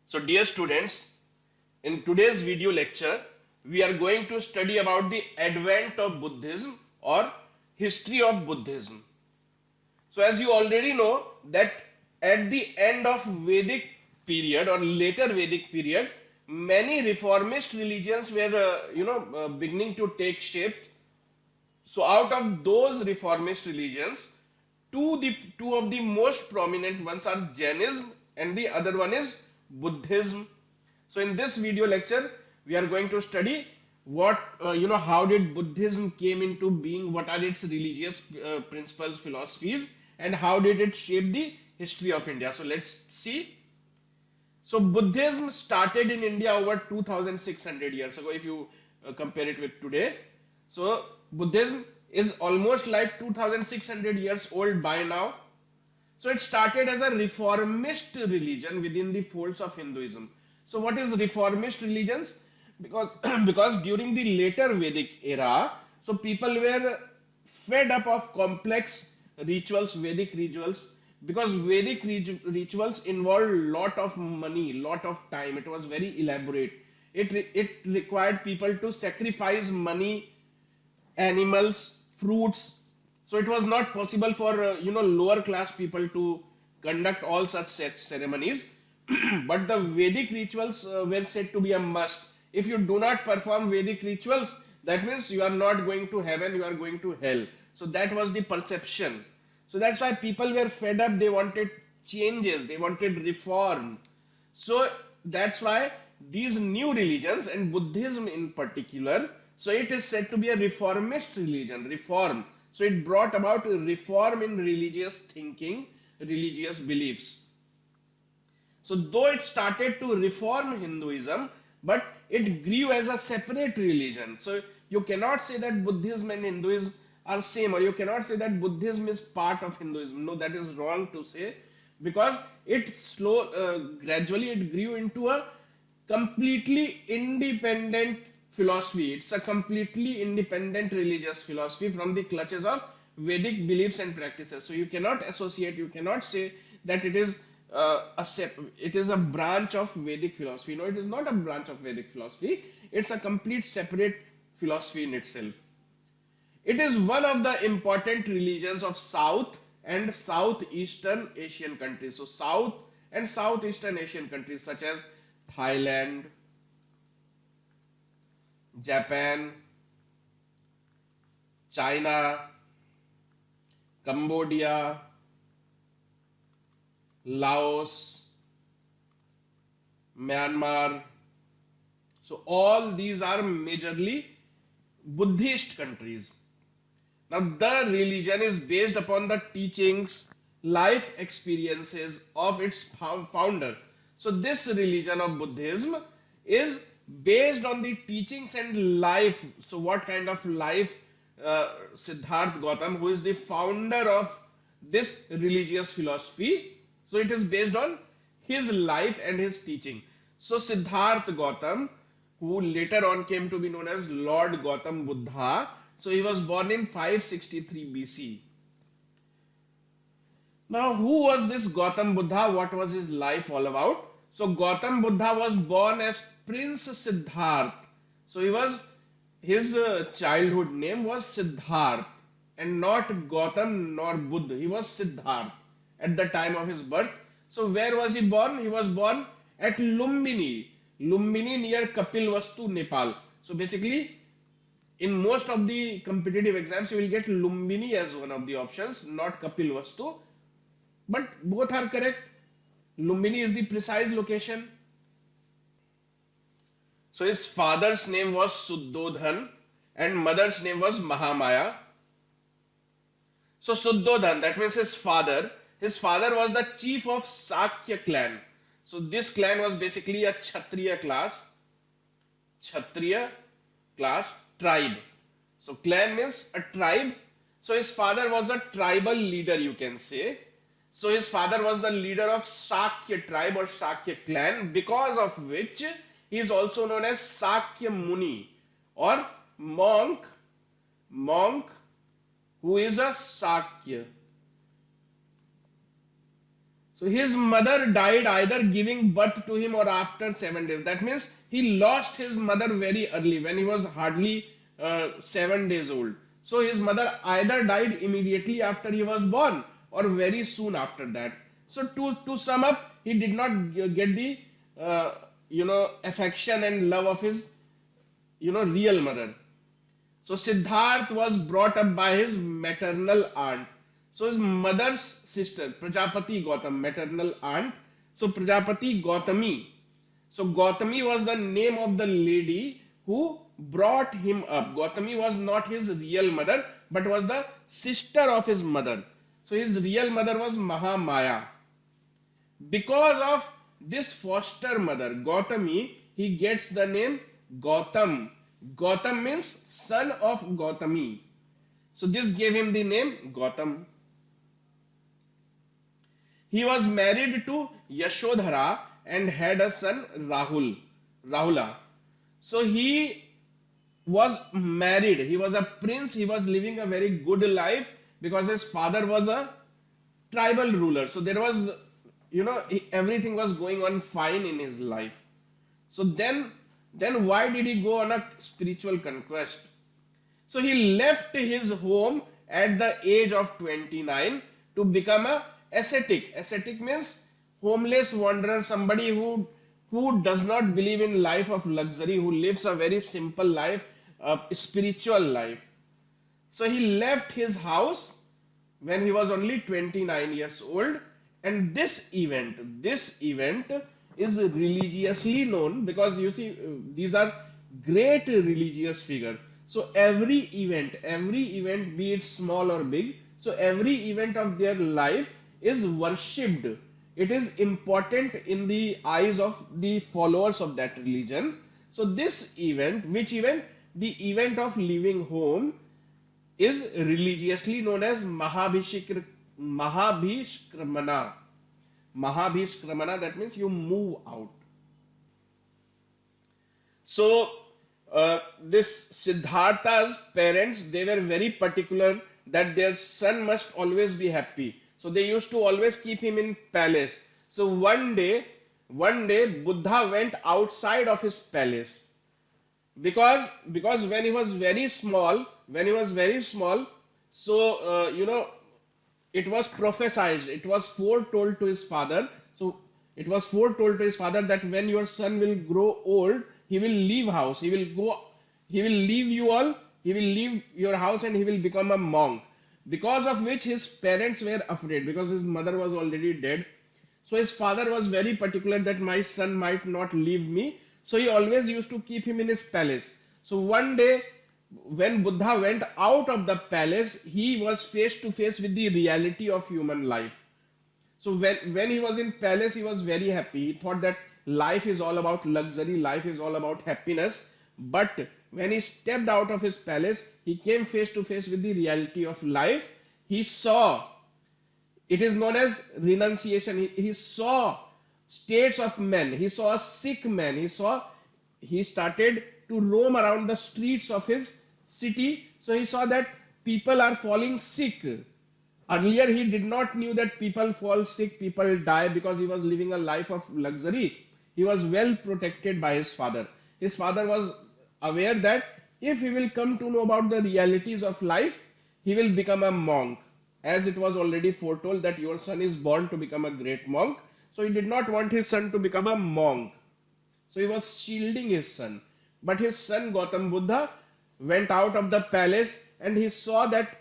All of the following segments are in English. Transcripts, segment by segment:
So dear students, in today's video lecture, we are going to study about the advent of Buddhism or history of Buddhism. So as you already know that at the end of Vedic period or later Vedic period, many reformist religions were beginning to take shape. So out of those reformist religions, two of the most prominent ones are Jainism and the other one is Buddhism. So in this video lecture, we are going to study what how did Buddhism came into being, what are its religious principles, philosophies, and how did it shape the history of India. So let's see. So Buddhism started in India over 2600 years ago if you compare it with today. So Buddhism is almost like 2600 years old by now. So it started as a reformist religion within the folds of Hinduism. So what is reformist religions? Because because during the later Vedic era, so people were fed up of complex rituals, Vedic rituals, because Vedic rituals involved lot of money, lot of time. It was very elaborate. It required people to sacrifice money, animals, fruits. So it was not possible for lower class people to conduct all such ceremonies. But the Vedic rituals were said to be a must. If you do not perform Vedic rituals, that means you are not going to heaven, you are going to hell. So that was the perception. So that's why people were fed up, they wanted changes, they wanted reform. So that's why these new religions and Buddhism in particular, so it is said to be a reformist religion, reform. So it brought about a reform in religious thinking, religious beliefs. So though it started to reform Hinduism, but it grew as a separate religion. So you cannot say that Buddhism and Hinduism are same, or you cannot say that Buddhism is part of Hinduism. No, that is wrong to say, because it gradually it grew into a completely independent philosophy. It's a completely independent religious philosophy from the clutches of Vedic beliefs and practices. So you cannot associate, you cannot say that it is it is a branch of Vedic philosophy. No, it is not a branch of Vedic philosophy. It's a complete separate philosophy in itself. It is one of the important religions of South and Southeastern Asian countries. So South and Southeastern Asian countries such as Thailand, Japan, China, Cambodia, Laos, Myanmar. So all these are majorly Buddhist countries. Now the religion is based upon the teachings, life experiences of its founder. So this religion of Buddhism is based on the teachings and life. So what kind of life Siddhartha Gautam, who is the founder of this religious philosophy, so it is based on his life and his teaching. So Siddhartha Gautam, who later on came to be known as Lord Gautam Buddha, so he was born in 563 BC. Now who was this Gautam Buddha? What was his life all about? So Gautam Buddha was born as Prince Siddhartha. So his childhood name was Siddhartha and not Gautam nor Buddha. He was Siddhartha at the time of his birth. So where was he born? He was born at Lumbini. Lumbini near Kapilvastu, Nepal. So basically in most of the competitive exams you will get Lumbini as one of the options, not Kapilvastu. But both are correct. Lumbini is the precise location. So his father's name was Suddhodhan and mother's name was Mahamaya. So Suddhodhan, that means his father was the chief of Sakya clan. So this clan was basically a Kshatriya class tribe. So clan means a tribe. So his father was a tribal leader, you can say. So his father was the leader of Sakya tribe or Sakya clan, because of which he is also known as Sakya Muni or monk who is a Sakya. So his mother died either giving birth to him or after 7 days. That means he lost his mother very early when he was hardly 7 days old. So his mother either died immediately after he was born or very soon after that. So to sum up, he did not get the affection and love of his real mother. So Siddharth was brought up by his maternal aunt. So his mother's sister, Prajapati Gautam, maternal aunt. So Prajapati Gautami. So Gautami was the name of the lady who brought him up. Gautami was not his real mother, but was the sister of his mother. So his real mother was Mahamaya. Because of this foster mother, Gautami, he gets the name Gautam. Gautam means son of Gautami. So this gave him the name Gautam. He was married to Yashodhara and had a son Rahula. So he was married. He was a prince. He was living a very good life because his father was a tribal ruler. So there was, everything was going on fine in his life. So then why did he go on a spiritual conquest? So he left his home at the age of 29 to become a ascetic. Ascetic means homeless wanderer, somebody who does not believe in life of luxury, who lives a very simple life, a spiritual life. So he left his house when he was only 29 years old, and this event is religiously known because you see these are great religious figure. So every event, be it small or big, so every event of their life is worshipped. It is important in the eyes of the followers of that religion. So this event, which event? The event of leaving home is religiously known as Mahabhishkramana. Mahabhishkramana, that means you move out. So this Siddhartha's parents, they were very particular that their son must always be happy. So they used to always keep him in palace. So one day Buddha went outside of his palace because when he was very small, so it was prophesied, it was foretold to his father. So it was foretold to his father that when your son will grow old, he will leave house, he will leave you all, he will leave your house and he will become a monk. Because of which his parents were afraid, because his mother was already dead. So his father was very particular that my son might not leave me. So he always used to keep him in his palace. So one day when Buddha went out of the palace, he was face to face with the reality of human life. So when he was in palace, he was very happy. He thought that life is all about luxury, life is all about happiness. But when he stepped out of his palace, he came face to face with the reality of life. He saw, it is known as renunciation. He saw states of men. He saw a sick man. He started to roam around the streets of his city. So he saw that people are falling sick. Earlier he did not knew that people fall sick, people die, because he was living a life of luxury. He was well protected by his father. His father was aware that if he will come to know about the realities of life, he will become a monk. As it was already foretold that your son is born to become a great monk. So he did not want his son to become a monk. So he was shielding his son. But his son Gautam Buddha went out of the palace and he saw that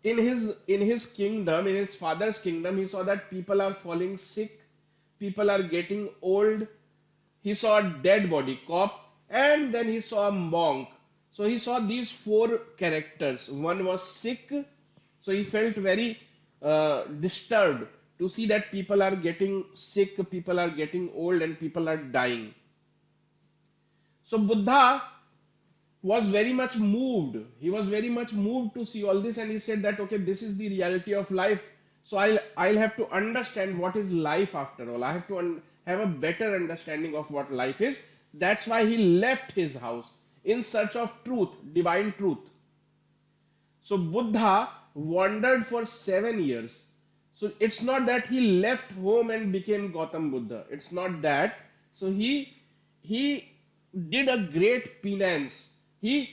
in his kingdom, in his father's kingdom, he saw that people are falling sick, people are getting old. He saw a dead body, corpse, and then he saw a monk. So he saw these four characters. One was sick, so he felt very disturbed to see that people are getting sick, people are getting old, and people are dying. So Buddha was very much moved. He was very much moved to see all this, and he said that, okay, this is the reality of life. So I'll have to understand what is life after all. I have to have a better understanding of what life is. That's why he left his house in search of truth, divine truth. So Buddha wandered for 7 years. So it's not that he left home and became Gautam Buddha. It's not that. So he did a great penance. He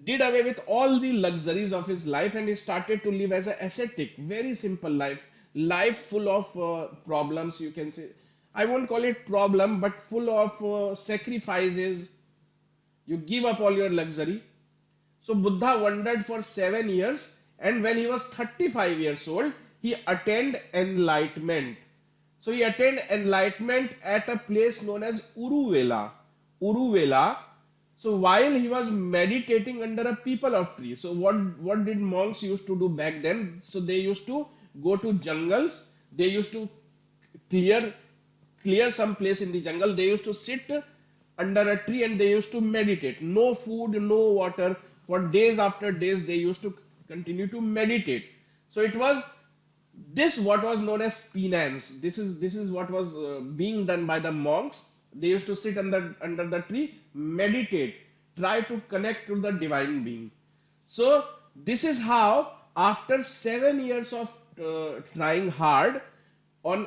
did away with all the luxuries of his life and he started to live as an ascetic, very simple life, life full of problems. You can say, I won't call it problem, but full of sacrifices. You give up all your luxury. So Buddha wandered for 7 years, and when he was 35 years old, he attained enlightenment. So he attained enlightenment at a place known as Uruvela. Uruvela. So while he was meditating under a peepal of tree. So what did monks used to do back then? So they used to go to jungles. They used to clear some place in the jungle. They used to sit under a tree and they used to meditate. No food, no water. For days after days, they used to continue to meditate. So it was this what was known as penance. This is what was being done by the monks. They used to sit under the tree, meditate, try to connect to the divine being. So this is how after 7 years of trying hard, on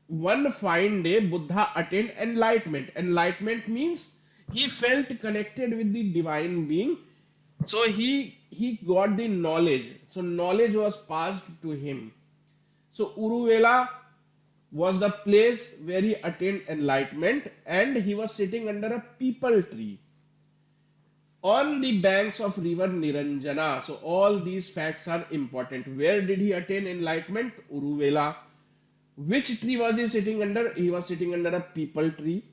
one fine day Buddha attained enlightenment. Enlightenment means he felt connected with the divine being. So he got the knowledge. So knowledge was passed to him. So Uruvela was the place where he attained enlightenment, and he was sitting under a peepal tree on the banks of river Niranjana. So all these facts are important. Where did he attain enlightenment? Uruvela. Which tree was he sitting under? He was sitting under a peepal tree.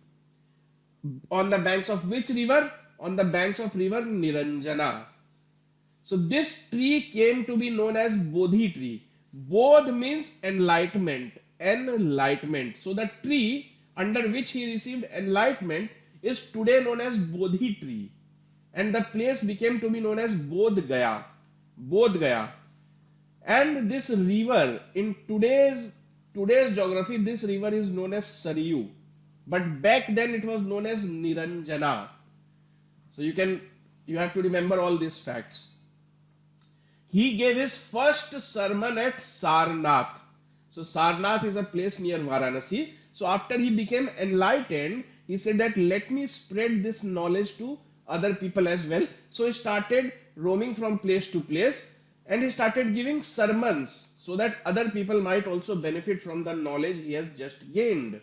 On the banks of which river? On the banks of river Niranjana. So this tree came to be known as Bodhi tree. Bodh means enlightenment. Enlightenment. So the tree under which he received enlightenment is today known as Bodhi tree. And the place became to be known as Bodh Gaya. Bodh Gaya. And this river, in today's geography, this river is known as Saryu. But back then it was known as Niranjana. So you have to remember all these facts. He gave his first sermon at Sarnath. So Sarnath is a place near Varanasi. So after he became enlightened, he said that let me spread this knowledge to other people as well. So he started roaming from place to place and he started giving sermons so that other people might also benefit from the knowledge he has just gained.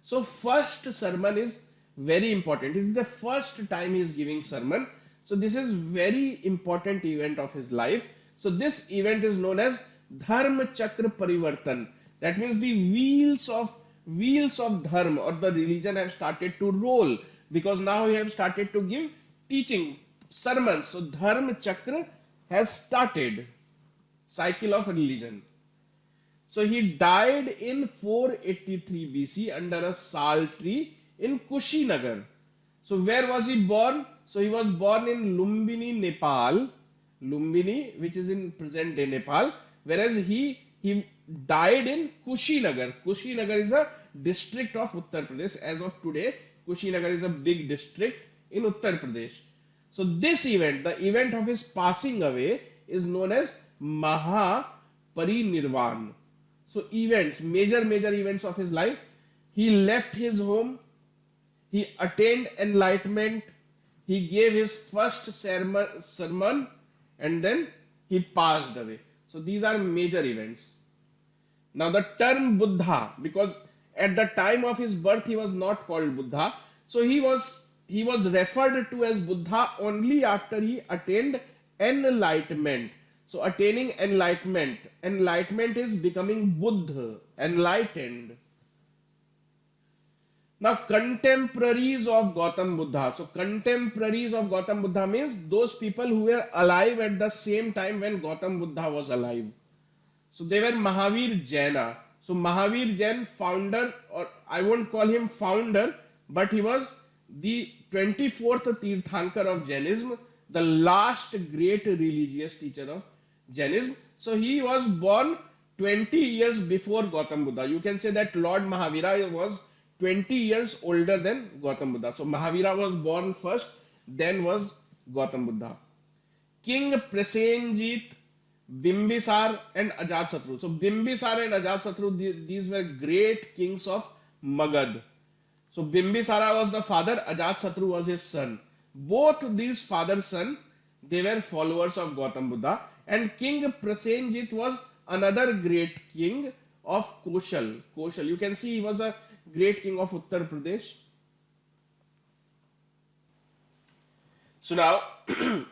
So first sermon is very important. This is the first time he is giving sermon. So this is very important event of his life. So this event is known as Dharma Chakra Parivartan. That means the wheels of dharma or the religion have started to roll, because now he have started to give teaching sermons. So Dharma Chakra has started. Cycle of religion. So he died in 483 BC under a sal tree in Kushinagar. So where was he born? So he was born in Lumbini, Nepal. Lumbini, which is in present day Nepal. Whereas he died in Kushinagar. Kushinagar is a district of Uttar Pradesh. As of today, Kushinagar is a big district in Uttar Pradesh. So this event, the event of his passing away, is known as Maha Parinirvan. So events, major events of his life. He left his home. He attained enlightenment. He gave his first sermon and then he passed away. So these are major events. Now the term Buddha, because at the time of his birth he was not called Buddha. So he was referred to as Buddha only after he attained enlightenment. So attaining enlightenment is becoming Buddha, enlightened. Now contemporaries of Gautam Buddha. So contemporaries of Gautam Buddha means those people who were alive at the same time when Gautam Buddha was alive. So they were Mahavir Jaina. So Mahavir Jain, founder, or I won't call him founder, but he was the 24th Tirthankar of Jainism, the last great religious teacher of Jainism. So he was born 20 years before Gautam Buddha. You can say that Lord Mahavira was 20 years older than Gautam Buddha. So Mahavira was born first, then was Gautam Buddha. King Prasenjit Bimbisar and Ajatasattu. So Bimbisar and Ajatasattu, these were great kings of Magad. So Bimbisara was the father, Ajatasattu was his son. Both these father son, they were followers of Gautam Buddha. And King Prasenjit was another great king of Koshal. Koshal, you can see he was a great king of Uttar Pradesh. So now,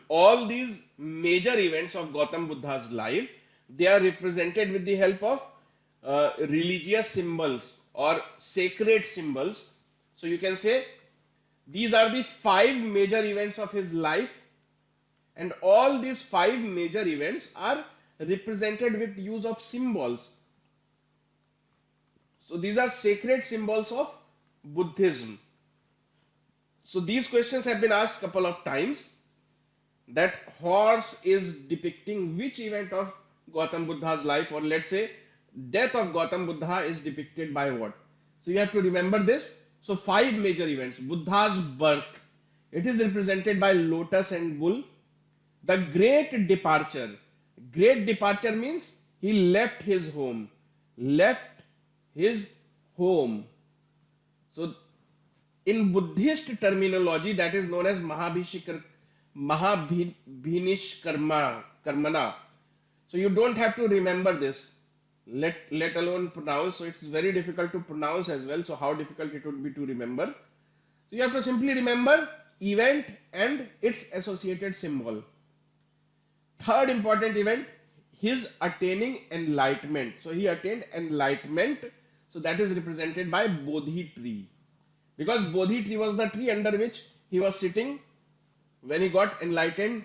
all these major events of Gautam Buddha's life, they are represented with the help of religious symbols or sacred symbols. So you can say these are the 5 major events of his life, and all these 5 major events are represented with use of symbols. So these are sacred symbols of Buddhism. So these questions have been asked couple of times, that horse is depicting which event of Gautam Buddha's life, or let's say death of Gautam Buddha is depicted by what. So you have to remember this. So 5 major events. Buddha's birth, it is represented by lotus and bull. The great departure. Great departure means he left his home. Left his home. So in Buddhist terminology, that is known as Mahabhinishkarmana. So you don't have to remember this, let alone pronounce. So it's very difficult to pronounce as well. So how difficult it would be to remember. So you have to simply remember event and its associated symbol. Third important event, his attaining enlightenment. So he attained enlightenment. So that is represented by Bodhi tree. Because Bodhi tree was the tree under which he was sitting when he got enlightened.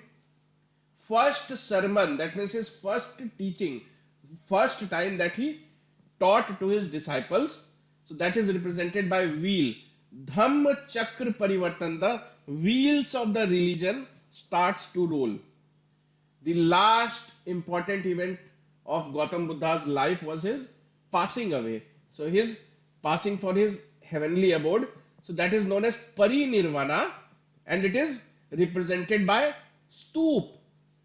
First sermon, that means his first teaching, first time that he taught to his disciples. So that is represented by wheel. Dhamma Chakra Parivartan, the wheels of the religion starts to roll. The last important event of Gautam Buddha's life was his passing away. So his passing for his heavenly abode. So that is known as Parinirvana, and it is represented by stoop.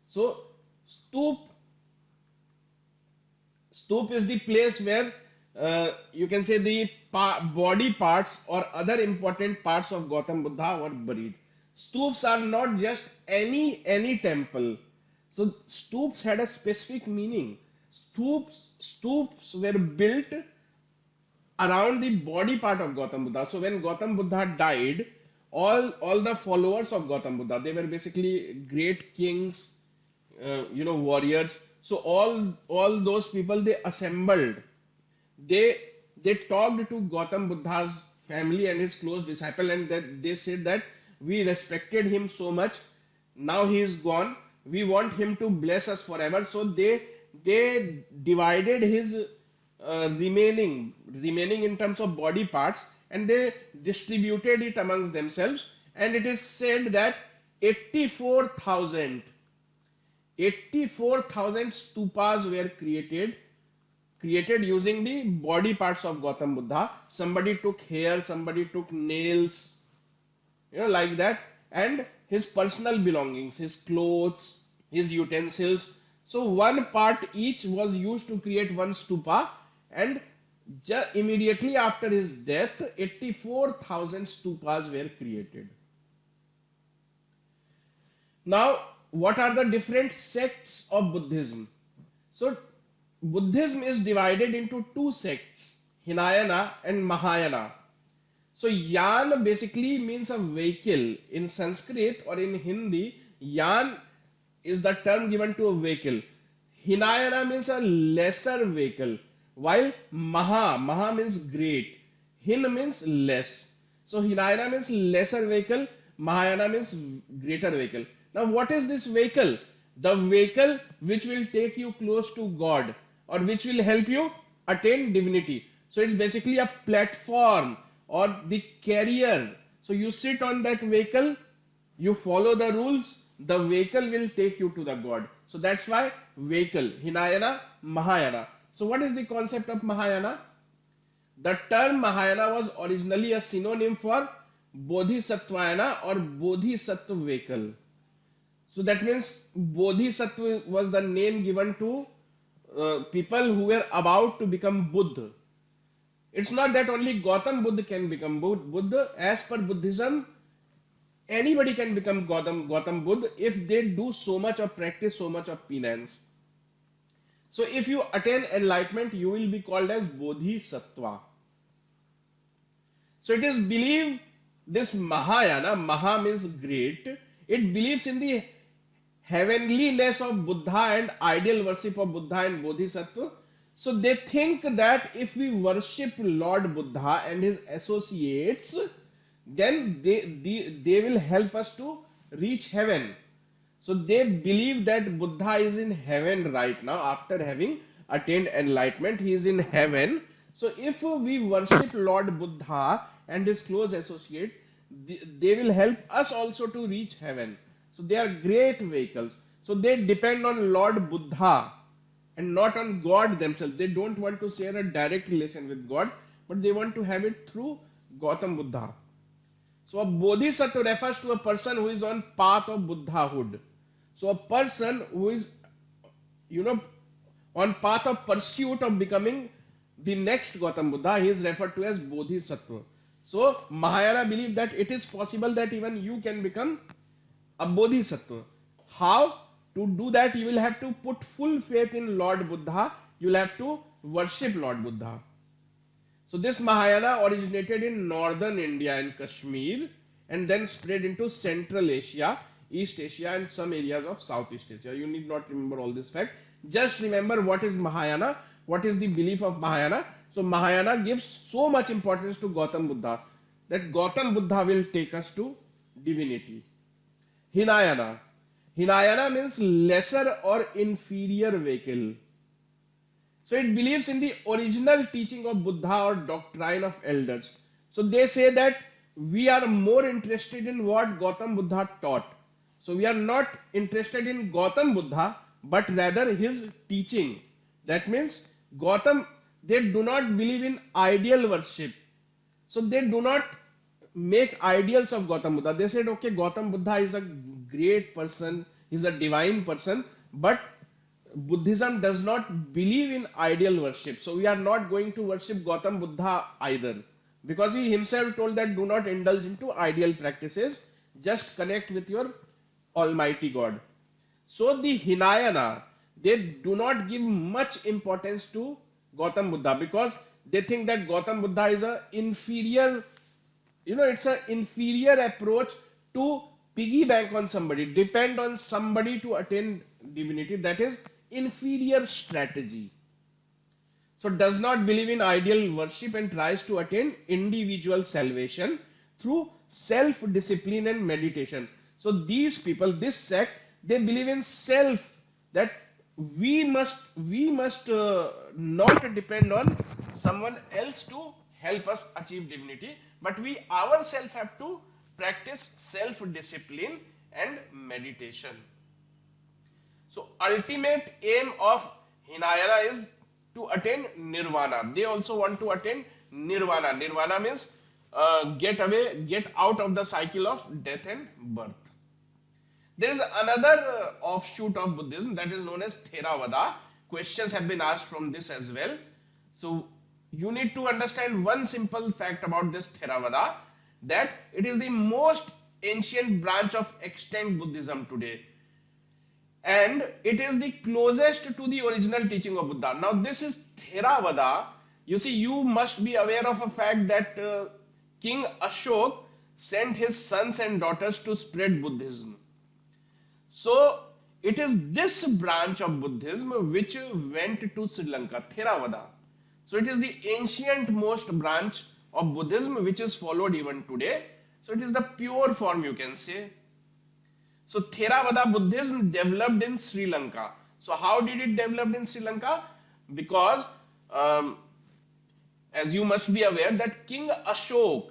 So stoop is the place where you can say the body parts or other important parts of Gautam Buddha were buried. Stoops are not just any temple. So stoops had a specific meaning. Stoops were built around the body part of Gautam Buddha. So when Gautam Buddha died, all the followers of Gautam Buddha, they were basically great kings, warriors. So all those people, they assembled. They talked to Gautam Buddha's family and his close disciple, and they said that we respected him so much. Now he is gone. We want him to bless us forever. So they divided his remaining in terms of body parts, and they distributed it amongst themselves. And it is said that 84,000 stupas were created using the body parts of Gautam Buddha. Somebody took hair, somebody took nails, like that, and his personal belongings, his clothes, his utensils. So one part each was used to create one stupa, and immediately after his death, 84,000 stupas were created. Now, what are the different sects of Buddhism? So Buddhism is divided into 2 sects, Hinayana and Mahayana. So Yan basically means a vehicle. In Sanskrit or in Hindi, Yan is the term given to a vehicle. Hinayana means a lesser vehicle, while Maha means great. Hin means less. So Hinayana means lesser vehicle, Mahayana means greater vehicle. Now what is this vehicle? The vehicle which will take you close to God, or which will help you attain divinity. So it's basically a platform or the carrier. So you sit on that vehicle, you follow the rules, the vehicle will take you to the God. So that's why vehicle, Hinayana, Mahayana. So what is the concept of Mahayana? The term Mahayana was originally a synonym for Bodhisattvayana or Bodhisattva vehicle. So that means Bodhisattva was the name given to people who were about to become Buddha. It's not that only Gautam Buddha can become Buddha. As per Buddhism, anybody can become Gautam Buddha if they do so much of practice, so much of penance. So if you attain enlightenment, you will be called as Bodhisattva. So it is believed this Mahayana, Maha means great, it believes in the heavenliness of Buddha and ideal worship of Buddha and Bodhisattva. So they think that if we worship Lord Buddha and his associates, then they will help us to reach heaven. So they believe that Buddha is in heaven right now after having attained enlightenment. He is in heaven. So if we worship Lord Buddha and his close associate, they will help us also to reach heaven. So they are great vehicles. So they depend on Lord Buddha and not on God themselves. They don't want to share a direct relation with God, but they want to have it through Gautam Buddha. So a Bodhisattva refers to a person who is on path of Buddhahood. So a person who is, on path of pursuit of becoming the next Gautam Buddha, he is referred to as Bodhisattva. So Mahayana believe that it is possible that even you can become a Bodhisattva. How? To do that, you will have to put full faith in Lord Buddha. You will have to worship Lord Buddha. So this Mahayana originated in northern India and Kashmir and then spread into Central Asia, East Asia and some areas of Southeast Asia. You need not remember all this fact. Just remember what is Mahayana, what is the belief of Mahayana. So Mahayana gives so much importance to Gautam Buddha that Gautam Buddha will take us to divinity. Hinayana. Hinayana means lesser or inferior vehicle. So it believes in the original teaching of Buddha or doctrine of elders. So they say that we are more interested in what Gautam Buddha taught. So we are not interested in Gautam Buddha, but rather his teaching. That means Gautam, they do not believe in ideal worship. So they do not make ideals of Gautam Buddha. They said, okay, Gautam Buddha is a great person, he's a divine person, but Buddhism does not believe in ideal worship. So we are not going to worship Gautam Buddha either. Because he himself told that do not indulge into ideal practices, just connect with your Almighty God. So the Hinayana, they do not give much importance to Gautam Buddha because they think that Gautam Buddha is an inferior, it's an inferior approach to piggyback on somebody, depend on somebody to attain divinity. That is inferior strategy. So does not believe in ideal worship and tries to attain individual salvation through self-discipline and meditation. So these people, this sect, they believe in self, that we must not depend on someone else to help us achieve divinity, but we ourselves have to practice self-discipline and meditation. So ultimate aim of Hinayana is to attain nirvana. They also want to attain nirvana. Nirvana means get out of the cycle of death and birth. There is another offshoot of Buddhism that is known as Theravada. Questions have been asked from this as well. So you need to understand one simple fact about this Theravada, that it is the most ancient branch of extant Buddhism today. And it is the closest to the original teaching of Buddha. Now this is Theravada. You see, you must be aware of a fact that King Ashok sent his sons and daughters to spread Buddhism. So it is this branch of Buddhism which went to Sri Lanka, Theravada. So it is the ancient most branch of Buddhism which is followed even today. So it is the pure form, you can say. So Theravada Buddhism developed in Sri Lanka. So how did it develop in Sri Lanka? Because as you must be aware that King Ashok,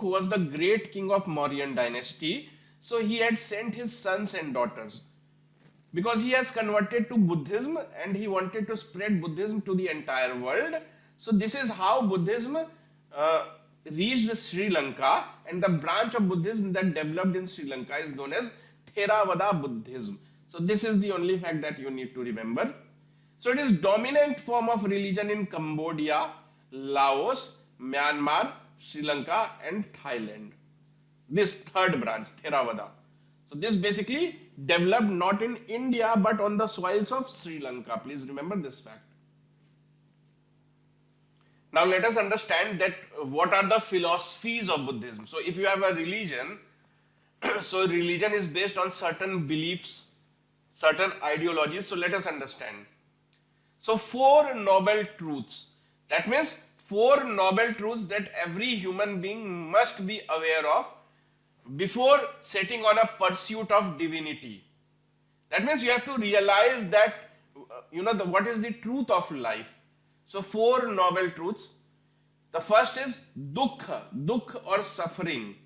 who was the great king of Mauryan dynasty, so he had sent his sons and daughters because he has converted to Buddhism and he wanted to spread Buddhism to the entire world. So this is how Buddhism reached Sri Lanka, and the branch of Buddhism that developed in Sri Lanka is known as Theravada Buddhism. So this is the only fact that you need to remember. So it is dominant form of religion in Cambodia, Laos, Myanmar, Sri Lanka and Thailand. This third branch, Theravada. So this basically developed not in India but on the soils of Sri Lanka. Please remember this fact. Now let us understand that what are the philosophies of Buddhism. So if you have a religion, so religion is based on certain beliefs, certain ideologies. So let us understand. So four noble truths. That means four noble truths that every human being must be aware of before setting on a pursuit of divinity. That means you have to realize that what is the truth of life. So four noble truths. The first is dukkha or suffering.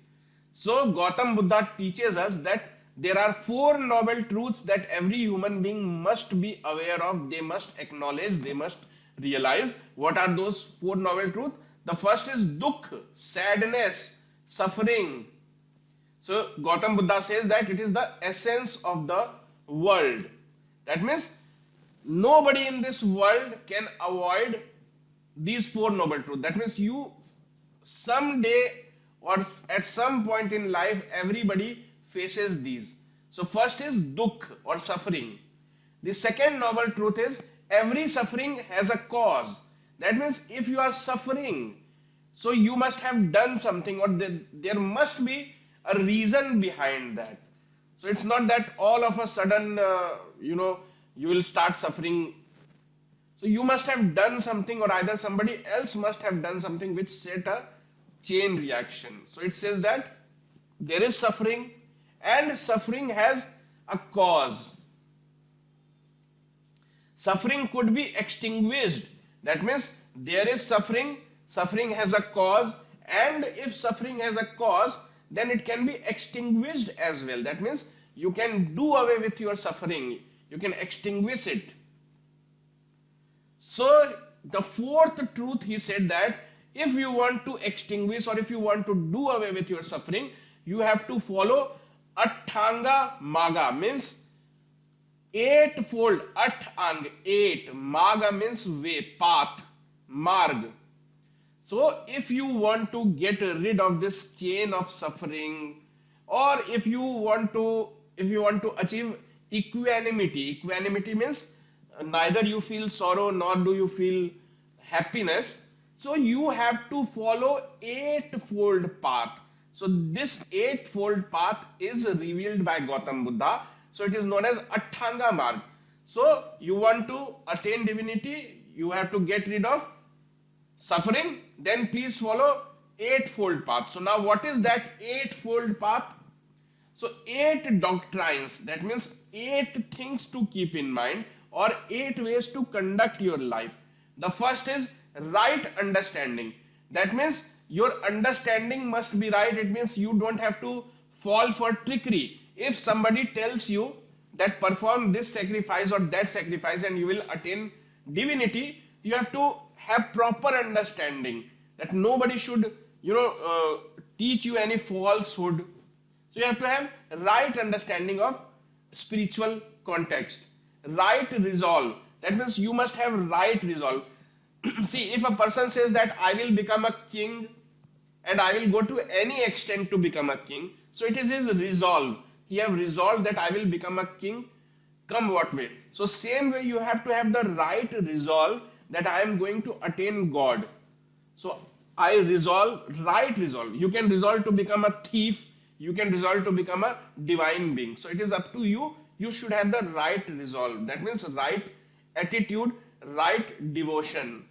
So Gautam Buddha teaches us that there are four noble truths that every human being must be aware of. They must acknowledge, they must realize. What are those four noble truths? The first is dukkha, sadness, suffering. So Gautam Buddha says that it is the essence of the world. That means nobody in this world can avoid these four noble truths. That means you someday or at some point in life, everybody faces these. So first is dukkha or suffering. The second noble truth is every suffering has a cause. That means if you are suffering, so you must have done something, or there must be a reason behind that. So it's not that all of a sudden, you will start suffering. So you must have done something, or either somebody else must have done something which set a chain reaction. So it says that there is suffering and suffering has a cause. Suffering could be extinguished. That means there is suffering, suffering has a cause, and if suffering has a cause, then it can be extinguished as well. That means you can do away with your suffering, you can extinguish it. So the fourth truth, he said that if you want to extinguish or if you want to do away with your suffering, you have to follow Atthanga Maga, means eightfold. Atthang, eight. Maga means way, path, marg. So if you want to get rid of this chain of suffering, or if you want to achieve equanimity. Equanimity means neither you feel sorrow nor do you feel happiness. So you have to follow eightfold path. So this eightfold path is revealed by Gautam Buddha. So it is known as Atthanga Marg. So you want to attain divinity, you have to get rid of suffering, then please follow eightfold path. So now what is that eightfold path? So 8 doctrines, that means 8 things to keep in mind, or 8 ways to conduct your life. The first is right understanding. That means your understanding must be right. It means you don't have to fall for trickery. If somebody tells you that perform this sacrifice or that sacrifice and you will attain divinity, you have to have proper understanding, that nobody should teach you any falsehood. So you have to have right understanding of spiritual context. Right resolve. That means you must have right resolve. See, if a person says that I will become a king and I will go to any extent to become a king, so it is his resolve. He have resolved that I will become a king come what may. So same way you have to have the right resolve that I am going to attain God. So I resolve, right resolve. You can resolve to become a thief, you can resolve to become a divine being. So it is up to you. You should have the right resolve. That means right attitude, right devotion.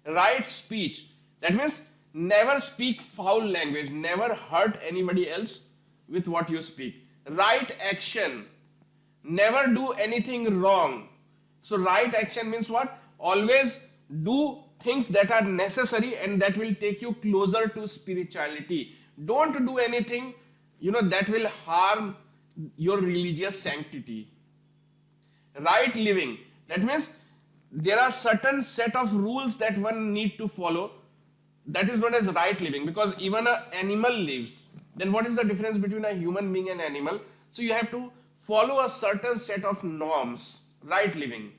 Right speech. That means never speak foul language, never hurt anybody else with what you speak. Right action. Never do anything wrong. So right action means what? Always do things that are necessary and that will take you closer to spirituality. Don't do anything, that will harm your religious sanctity. Right living. That means there are certain set of rules that one need to follow. That is known as right living, because even an animal lives. then what is the difference between a human being and animal? So you have to follow a certain set of norms, right living,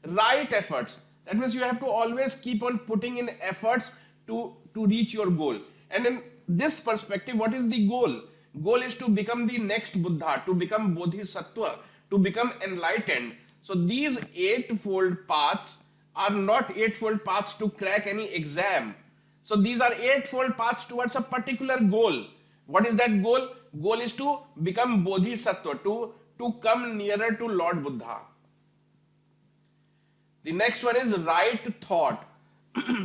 right efforts. That means you have to always keep on putting in efforts to reach your goal. And in this perspective, what is the goal? Goal is to become the next Buddha, to become Bodhisattva, to become enlightened. So these eightfold paths are not eightfold paths to crack any exam. So these are eightfold paths towards a particular goal. What is that goal? Goal is to become Bodhisattva, to come nearer to Lord Buddha. The next one is right thought.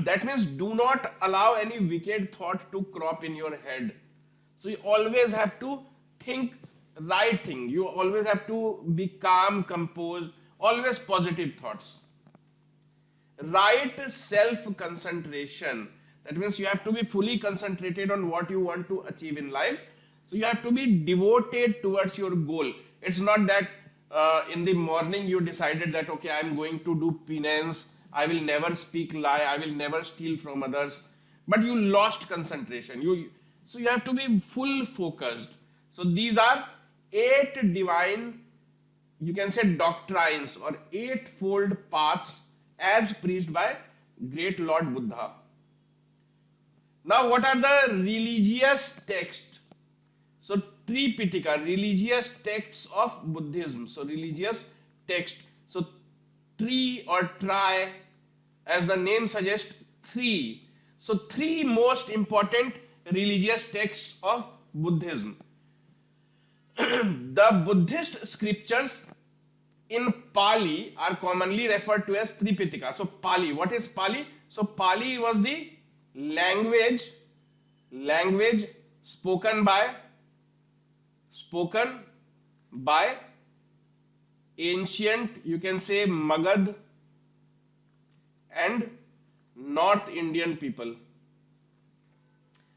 That means do not allow any wicked thought to crop in your head. So you always have to think right thing. You always have to be calm, composed, always positive thoughts. Right self-concentration. That means you have to be fully concentrated on what you want to achieve in life. So you have to be devoted towards your goal. It's not that in the morning you decided that, okay, I'm going to do penance, I will never speak lie, I will never steal from others, but you lost concentration. So you have to be full focused. So these are 8 divine, you can say, doctrines or 8-fold paths as preached by great Lord Buddha. Now what are the religious texts? So Tripitaka, religious texts of Buddhism. So religious text. So tri or tri, as the name suggests, 3. So 3 most important religious texts of Buddhism. The Buddhist scriptures in Pali are commonly referred to as Tripitaka. So Pali, what is Pali? So Pali was the language spoken by ancient, you can say, Magad and North Indian people.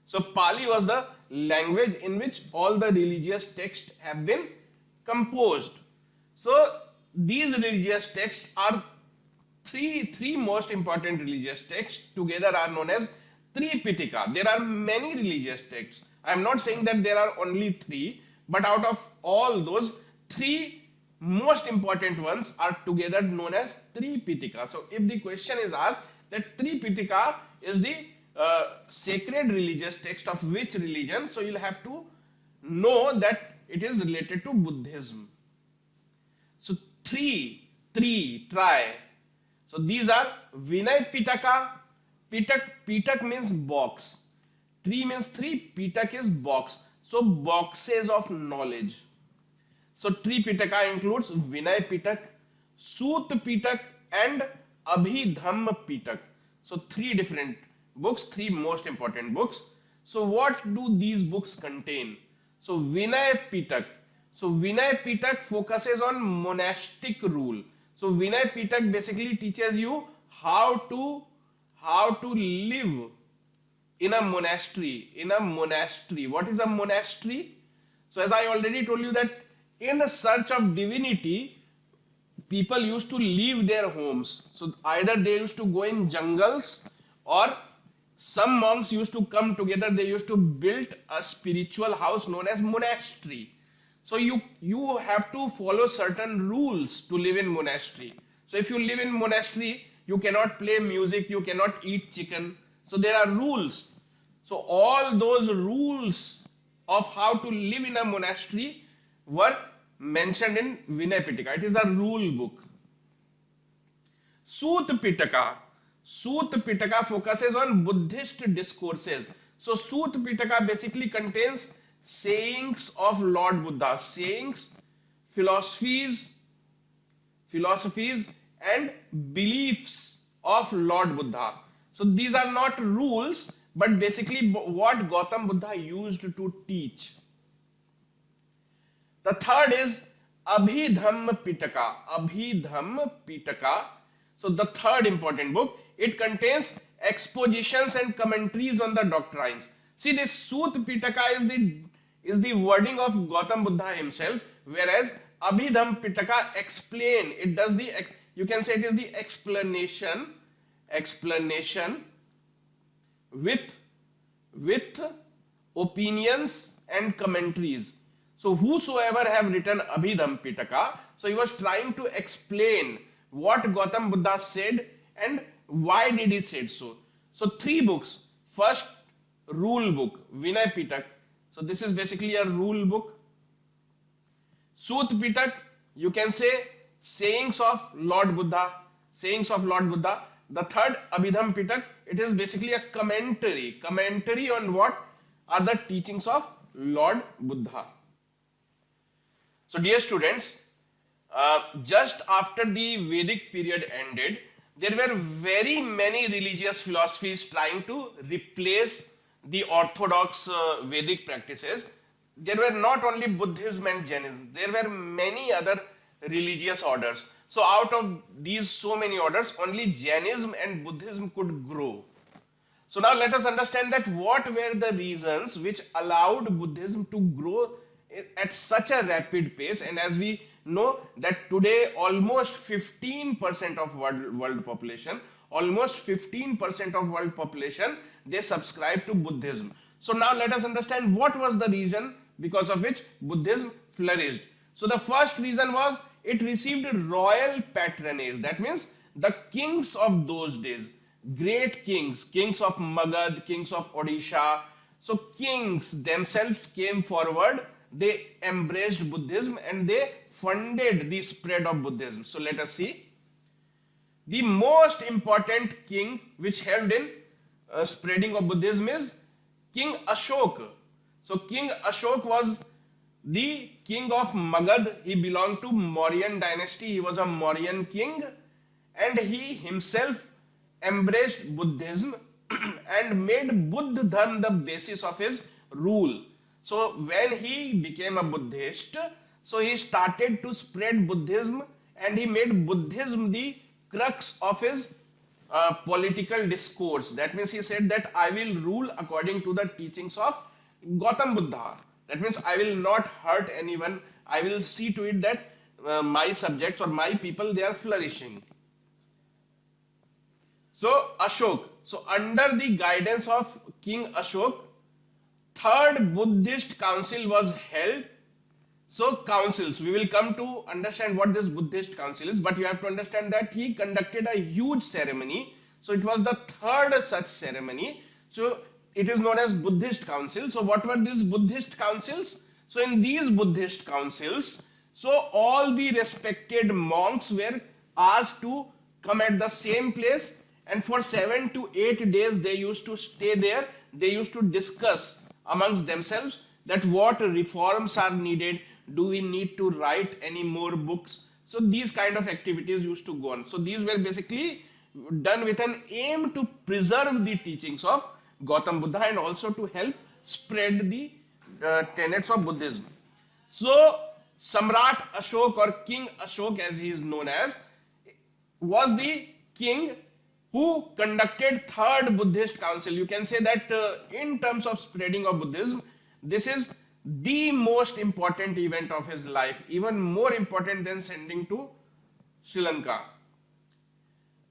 So Pali was the language in which all the religious texts have been composed. So these religious texts are three most important religious texts together are known as Tripitaka. There are many religious texts. I am not saying that there are only 3, but out of all those, 3 most important ones are together known as Tripitaka. So if the question is asked that Tripitaka is the sacred religious text of which religion, so you'll have to know that it is related to Buddhism. So try. So these are Vinay Pitaka. Pitak means box. Tree means 3. Pitak is box. So boxes of knowledge. So Tripitaka includes Vinay Pitak, Sut Pitak and Abhidhamma Pitak. So 3 different books, 3 most important books. So what do these books contain? So Vinay Pitak. So Vinay Pitak focuses on monastic rule. So Vinay Pitak basically teaches you how to live in a monastery. What is a monastery? So as I already told you that in a search of divinity, people used to leave their homes. So either they used to go in jungles, or some monks used to come together. They used to build a spiritual house known as monastery. So you have to follow certain rules to live in monastery. So if you live in monastery, you cannot play music, you cannot eat chicken. So there are rules. So all those rules of how to live in a monastery were mentioned in Vinay Pitaka. It is a rule book. Sut Pitaka focuses on Buddhist discourses. So Sut Pitaka basically contains sayings of Lord Buddha, sayings, philosophies and beliefs of Lord Buddha. So these are not rules, but basically what Gautam Buddha used to teach. The third is Abhidhamma Pitaka. So the third important book, it contains expositions and commentaries on the doctrines. See, this Sut Pitaka is the wording of Gautam Buddha himself, whereas Abhidhamma Pitaka explain. It does the, you can say it is the explanation with opinions and commentaries. So whosoever have written Abhidham Pitaka, so he was trying to explain what Gautam Buddha said and why did he said so. So three books. First, rule book, Vinay Pitak. So this is basically a rule book. Sut Pitak, you can say sayings of Lord Buddha, sayings of Lord Buddha. The third, Abhidham Pitak, it is basically a commentary on what are the teachings of Lord Buddha. So dear students, just after the Vedic period ended, there were very many religious philosophies trying to replace the orthodox Vedic practices. There were not only Buddhism and Jainism, there were many other religious orders. So out of these so many orders, only Jainism and Buddhism could grow. So now let us understand that what were the reasons which allowed Buddhism to grow at such a rapid pace. And as we know that today almost 15% of world population, they subscribe to Buddhism. So now let us understand what was the reason because of which Buddhism flourished. So the first reason was it received royal patronage. That means the kings of those days, great kings, kings of Magad, kings of Odisha. So kings themselves came forward, they embraced Buddhism and they funded the spread of Buddhism. So let us see. The most important king which helped in spreading of Buddhism is King Ashoka. So King Ashoka was the king of Magad. He belonged to Mauryan dynasty. He was a Mauryan king and he himself embraced Buddhism and made Buddha Dharma the basis of his rule. So when he became a Buddhist, so he started to spread Buddhism and he made Buddhism the crux of his political discourse. That means he said that I will rule according to the teachings of Gautam Buddha. That means I will not hurt anyone. I will see to it that my subjects or my people, they are flourishing. So Ashok, so under the guidance of King Ashok, third Buddhist council was held. So councils, we will come to understand what this Buddhist council is, but you have to understand that he conducted a huge ceremony. So it was the third such ceremony. So it is known as Buddhist council. So what were these Buddhist councils? So in these Buddhist councils, so all the respected monks were asked to come at the same place, and for 7 to 8 days they used to stay there. They used to discuss amongst themselves that what reforms are needed. Do we need to write any more books? So these kind of activities used to go on. So these were basically done with an aim to preserve the teachings of Gautam Buddha and also to help spread the tenets of Buddhism. So Samrat Ashok or King Ashok as he is known as was the king who conducted third Buddhist council. You can say that in terms of spreading of Buddhism, this is the most important event of his life, even more important than sending to Sri Lanka.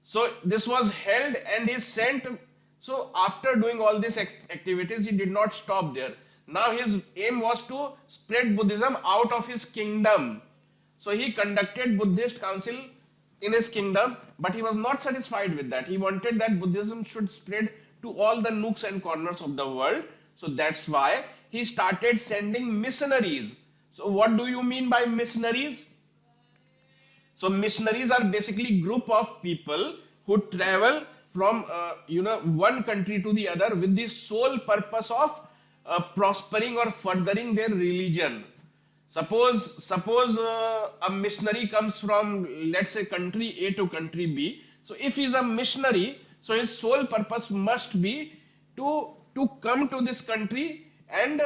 So this was held and he sent. So after doing all these activities, he did not stop there. Now his aim was to spread Buddhism out of his kingdom. So he conducted Buddhist council in his kingdom, but he was not satisfied with that. He wanted that Buddhism should spread to all the nooks and corners of the world. So that's why he started sending missionaries. So what do you mean by missionaries? So missionaries are basically group of people who travel from one country to the other with the sole purpose of prospering or furthering their religion. Suppose a missionary comes from, let's say, country A to country B. So if he is a missionary, so his sole purpose must be to come to this country and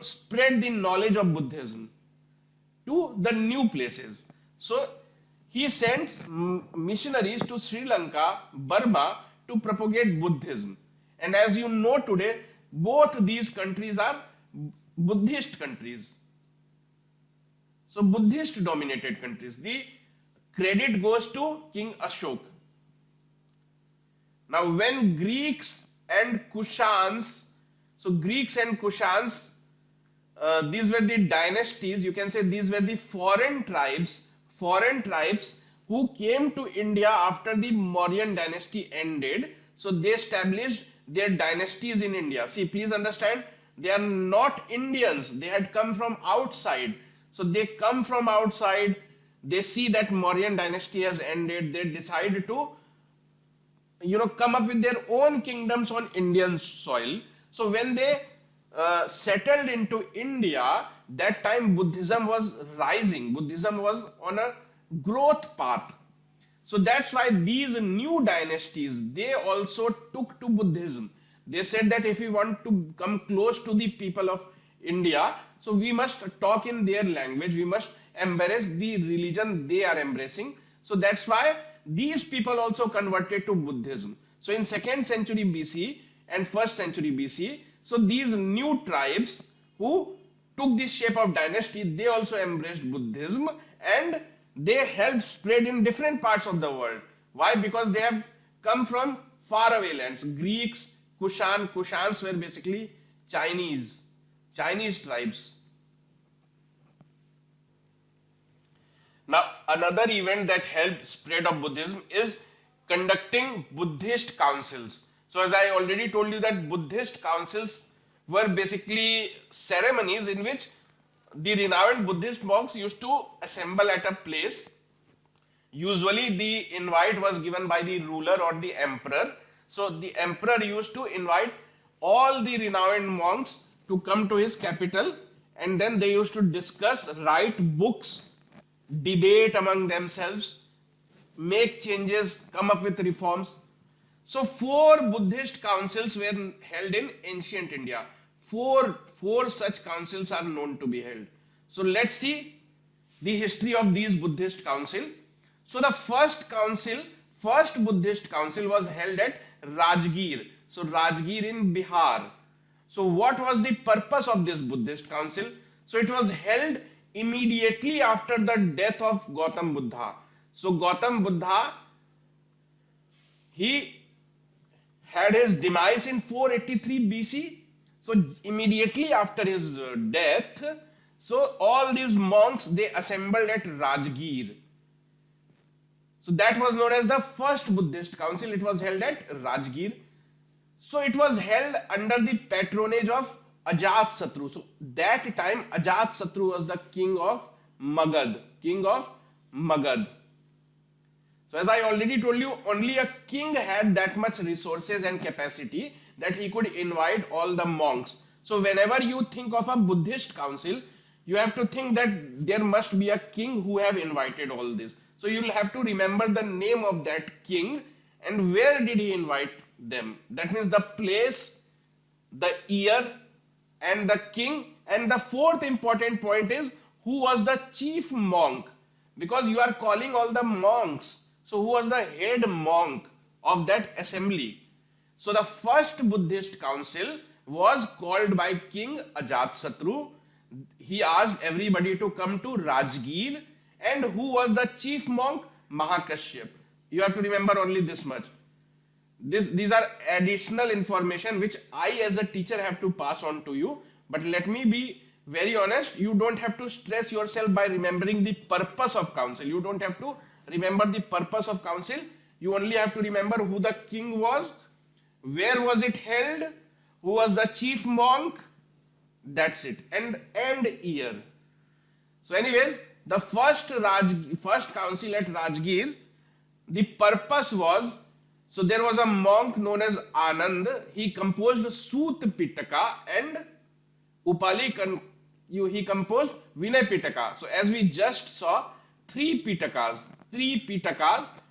spread the knowledge of Buddhism to the new places. So he sent missionaries to Sri Lanka, Burma to propagate Buddhism. And as you know today, both these countries are Buddhist countries. So Buddhist dominated countries. The credit goes to King Ashok. Now when Greeks and Kushans, So Greeks and Kushans, these were the dynasties, you can say these were the foreign tribes who came to India after the Mauryan dynasty ended. So they established their dynasties in India. See, please understand, they are not Indians, they had come from outside. So they come from outside, they see that Mauryan dynasty has ended, they decide to come up with their own kingdoms on Indian soil. So when they settled into India, that time Buddhism was rising, Buddhism was on a growth path. So that's why these new dynasties, they also took to Buddhism. They said that if we want to come close to the people of India, so we must talk in their language, we must embrace the religion they are embracing. So that's why these people also converted to Buddhism. So in 2nd century BC and 1st century BC, so these new tribes who took the shape of dynasty, they also embraced Buddhism and they helped spread in different parts of the world. Why? Because they have come from faraway lands. Greeks, Kushans were basically Chinese tribes. Now, another event that helped spread of Buddhism is conducting Buddhist councils. So as I already told you that Buddhist councils were basically ceremonies in which the renowned Buddhist monks used to assemble at a place. Usually the invite was given by the ruler or the emperor. So the emperor used to invite all the renowned monks to come to his capital, and then they used to discuss, write books, debate among themselves, make changes, come up with reforms. So 4 Buddhist councils were held in ancient India. Four such councils are known to be held. So let's see the history of these Buddhist council. So the first Buddhist council was held at Rajgir. So Rajgir in Bihar. So what was the purpose of this Buddhist council? So it was held immediately after the death of Gautam Buddha. So Gautam Buddha, he had his demise in 483 BC. So immediately after his death, so all these monks, they assembled at Rajgir. So that was known as the first Buddhist council. It was held at Rajgir. So it was held under the patronage of Ajatasattu. So that time Ajatasattu was the king of Magad. So as I already told you, only a king had that much resources and capacity that he could invite all the monks. So whenever you think of a Buddhist council, you have to think that there must be a king who have invited all this. So you will have to remember the name of that king and where did he invite them. That means the place, the year and the king. And the 4th important point is who was the chief monk, because you are calling all the monks. So who was the head monk of that assembly? So the first Buddhist council was called by King Ajatasattu. He asked everybody to come to Rajgir, and who was the chief monk? Mahakashyap. You have to remember only this much. These are additional information which I as a teacher have to pass on to you. But let me be very honest, you don't have to stress yourself by remembering the purpose of council. You don't have to remember the purpose of council. You only have to remember who the king was, where was it held, who was the chief monk, that's it, and year. So anyways, the first council at Rajgir, the purpose was, so there was a monk known as Anand. He composed Sut Pitaka and Upali, he composed Vinay Pitaka. So as we just saw, 3 Pitakas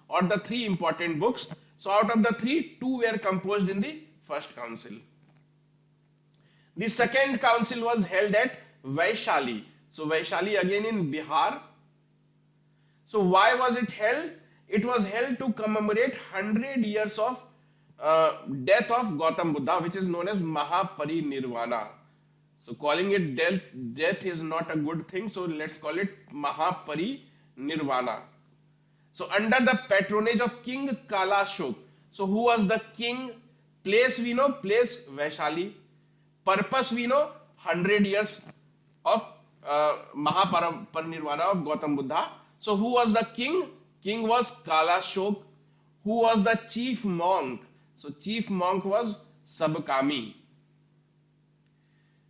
or the 3 important books. So out of the 3, 2 were composed in the first council. The second council was held at Vaishali. So Vaishali again in Bihar. So why was it held? It was held to commemorate 100 years of death of Gautam Buddha, which is known as Mahaparinirvana. So calling it death is not a good thing. So let's call it Mahaparinirvana. So under the patronage of King Kalashok. So who was the king? Place we know, place Vaishali. Purpose we know, 100 years of Mahaparinirvana of Gautam Buddha. So who was the king? King was Kalashok. Who was the chief monk? So chief monk was Sabkami.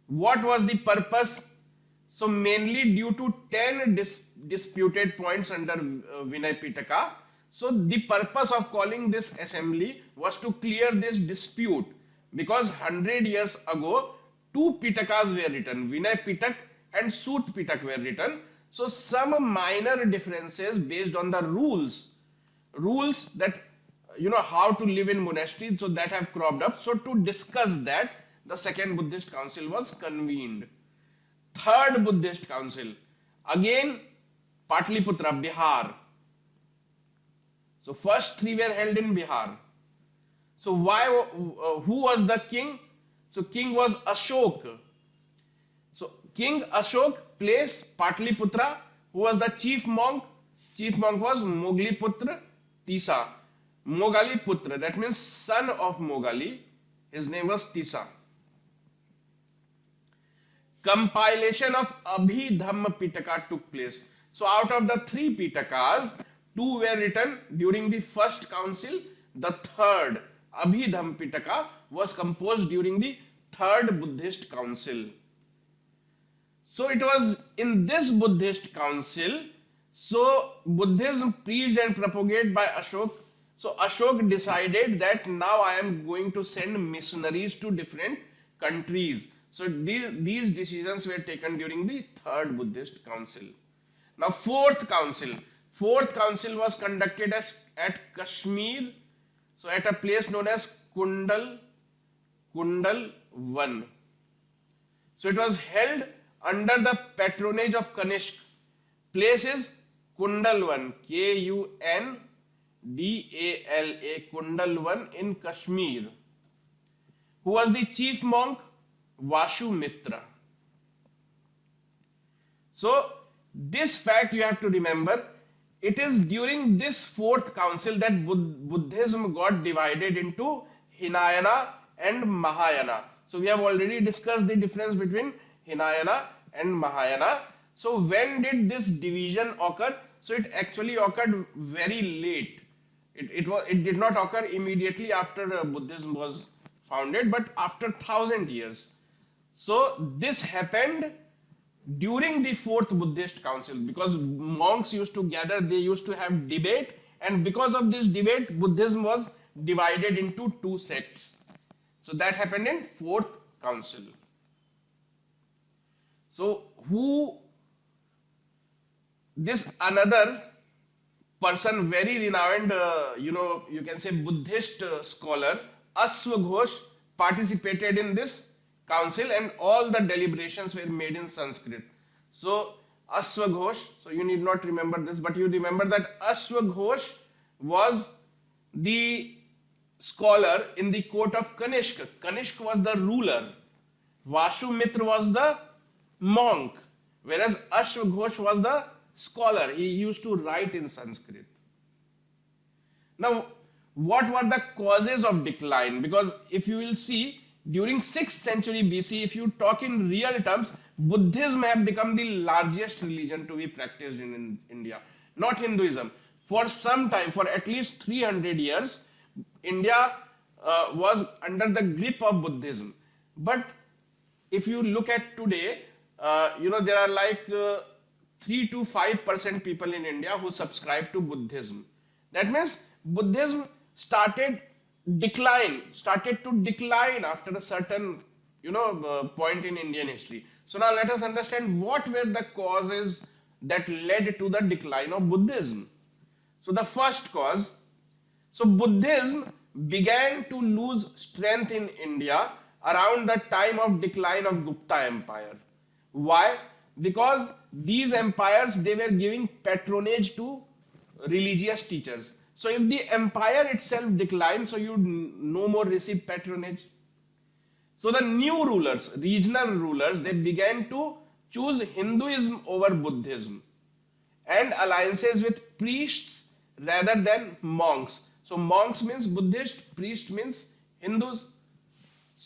What was the purpose? So mainly due to 10 disputed points under Vinay Pitaka. So the purpose of calling this assembly was to clear this dispute, because 100 years ago 2 Pitakas were written, Vinay Pitak and Sut Pitak were written. So some minor differences based on the rules that how to live in monasteries, so that have cropped up. So to discuss that, the second Buddhist council was convened. Third Buddhist council, again Patliputra, Bihar. So first 3 were held in Bihar. So who was the king? So king was Ashok. So King Ashok placed Patliputra. Who was the chief monk? Chief monk was Mogliputra Tisa. Mogaliputra, that means son of Mogali. His name was Tisa. Compilation of Abhidhamma Pitaka took place. So out of the 3 Pitakas, 2 were written during the first council. The third, Abhidhamma Pitaka, was composed during the third Buddhist council. So it was in this Buddhist council, so Buddhism preached and propagated by Ashok. So Ashok decided that now I am going to send missionaries to different countries. So these decisions were taken during the third Buddhist council. Now fourth council was conducted at Kashmir, so at a place known as Kundal 1. So it was held under the patronage of Kanishk. Place is Kundal 1, Kundala, Kundal 1 in Kashmir. Who was the chief monk? Vashumitra. So this fact you have to remember. It is during this fourth council that Buddhism got divided into Hinayana and Mahayana. So we have already discussed the difference between Hinayana and Mahayana. So when did this division occur? So it actually occurred very late. It did not occur immediately after Buddhism was founded, but after 1000 years. So this happened during the fourth Buddhist council, because monks used to gather, they used to have debate, and because of this debate, Buddhism was divided into 2 sects. So that happened in fourth council. So this another person, very renowned, you can say Buddhist scholar, Ashwaghosh, participated in this council, and all the deliberations were made in Sanskrit. So Ashwaghosh, so you need not remember this, but you remember that Ashwaghosh was the scholar in the court of Kanishk. Kanishk was the ruler. Vashumitra was the monk, whereas Ashwaghosh was the scholar. He used to write in Sanskrit. Now, what were the causes of decline? Because if you will see, during 6th century BC, if you talk in real terms, Buddhism had become the largest religion to be practiced in India, not Hinduism. For some time, for at least 300 years, India was under the grip of Buddhism. But if you look at today, there are like 3 to 5% people in India who subscribe to Buddhism. That means Buddhism started to decline after a certain point in Indian history. So now let us understand what were the causes that led to the decline of Buddhism. So the first cause, so Buddhism began to lose strength in India around the time of decline of Gupta Empire. Why? Because these empires, they were giving patronage to religious teachers. So if the empire itself declined, so you no more receive patronage. So the new rulers, regional rulers, they began to choose Hinduism over Buddhism and alliances with priests rather than monks. So monks means Buddhist, priest means Hindus.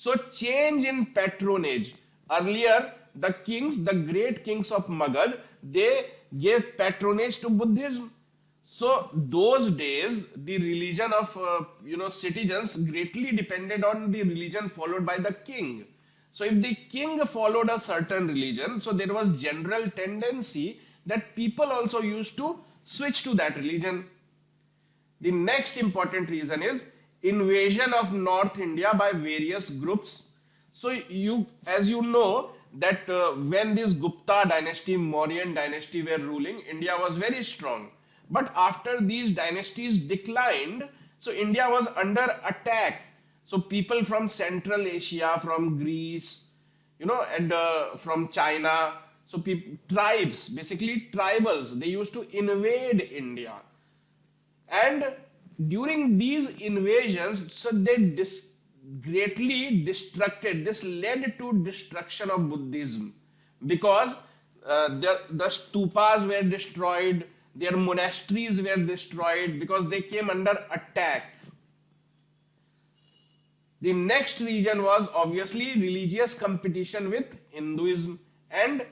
So change in patronage. Earlier, the kings, the great kings of Magad, they gave patronage to Buddhism. So those days, the religion of citizens greatly depended on the religion followed by the king. So if the king followed a certain religion, so there was general tendency that people also used to switch to that religion. The next important reason is invasion of North India by various groups. So as you know, that when this Gupta dynasty, Mauryan dynasty were ruling, India was very strong. But after these dynasties declined, so India was under attack. So people from Central Asia, from Greece, and from China, so tribes, basically tribals, they used to invade India. And during these invasions, so they greatly destructed. This led to destruction of Buddhism because the stupas were destroyed, their monasteries were destroyed because they came under attack. The next region was obviously religious competition with Hinduism, and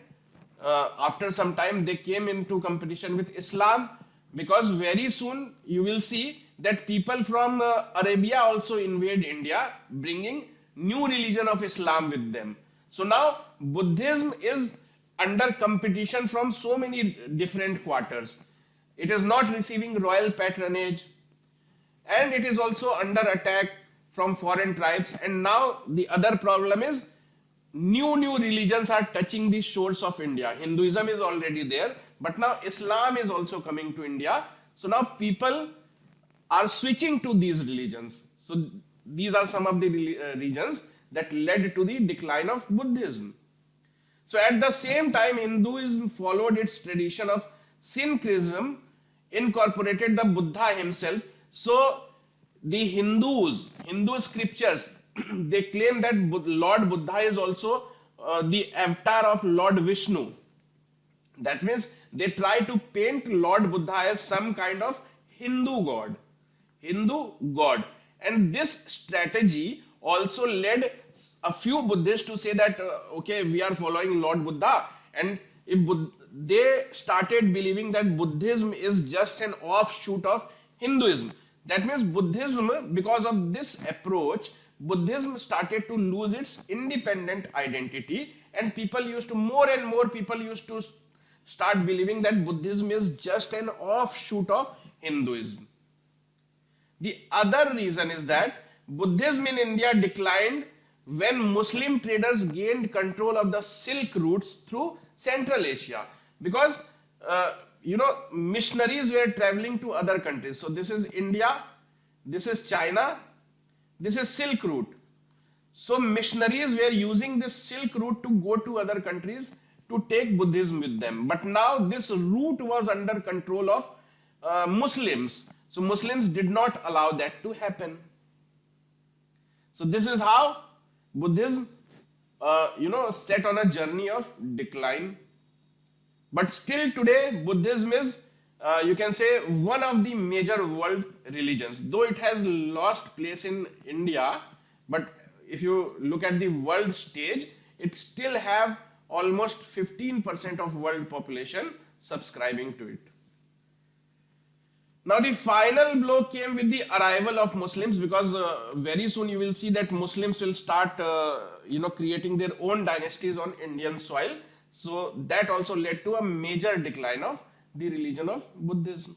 after some time they came into competition with Islam, because very soon you will see that people from Arabia also invade India, bringing new religion of Islam with them. So now Buddhism is under competition from so many different quarters. It is not receiving royal patronage, and it is also under attack from foreign tribes. And now the other problem is new religions are touching the shores of India. Hinduism is already there, but now Islam is also coming to India. So now people are switching to these religions. So these are some of the regions that led to the decline of Buddhism. So at the same time, Hinduism followed its tradition of syncretism, incorporated the Buddha himself. So the Hindu scriptures, they claim that Lord Buddha is also the avatar of Lord Vishnu. That means they try to paint Lord Buddha as some kind of Hindu god. And this strategy also led a few Buddhists to say that, okay, we are following Lord Buddha. And if they started believing that Buddhism is just an offshoot of Hinduism. That means Buddhism, because of this approach, Buddhism started to lose its independent identity, and more and more people used to start believing that Buddhism is just an offshoot of Hinduism. The other reason is that Buddhism in India declined when Muslim traders gained control of the Silk routes through Central Asia, because missionaries were traveling to other countries. So this is India, this is China, this is Silk route. So missionaries were using this Silk route to go to other countries to take Buddhism with them. But now this route was under control of Muslims. So Muslims did not allow that to happen. So this is how Buddhism set on a journey of decline. But still today, Buddhism is, you can say, one of the major world religions. Though it has lost place in India, but if you look at the world stage, it still have almost 15% of world population subscribing to it. Now the final blow came with the arrival of Muslims, because very soon you will see that Muslims will start creating their own dynasties on Indian soil. So that also led to a major decline of the religion of Buddhism.